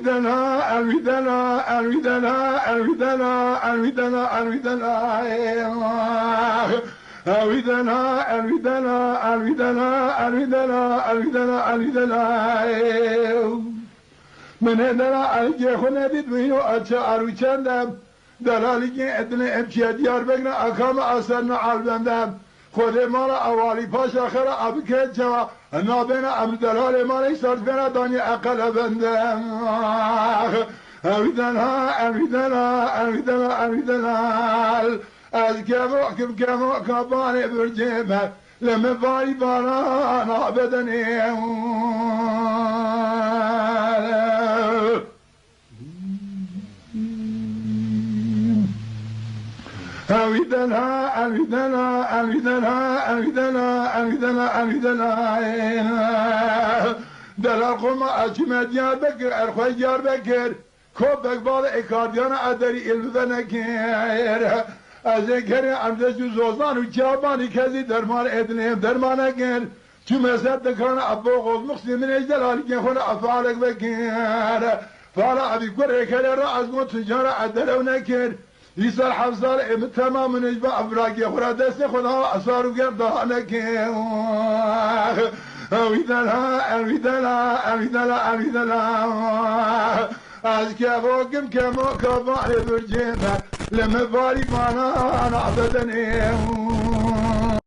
الودنا الودنا الودنا الودنا الودنا الودنا الودنا الودنا الودنا الودنا الودنا الودنا من هنا الجي خونه بدوينو اتشارو چندم دلالی ادنه امچه دیار بگنه اکام اثرنا عالبندم خود مالا اوالی پاش آخر ابکه جوا نابین امر دلال مالا سرد بنا دانی اقل بندم اویدنا اویدنا اویدنا اویدنا از کمو کبانی برجیبه لما باری بانا نابدنی أويدنا أويدنا أويدنا أويدنا أويدنا أويدنا دلال قوم أجمع ديار بكر أرخوي ديار بكر كوبك بعض إكارديان أدري إلوذنا كير أذكر أمدش زوزان وجاباني كذي درمان إدنيم درمانا كير تو مسد كان أبو غوز مخصي من إجدلال كي خلا أفعالك بكير فعلا أبي كره كره رأس مو تجارة أدلونا كير يسال حفظار تمام نجبا أفراقيا خورا دست خدا أصار وقرد دهانك أويدنا أويدنا أويدنا أويدنا از كفوكم كمو كفاني برجينا لما باري فانا أنا عبدني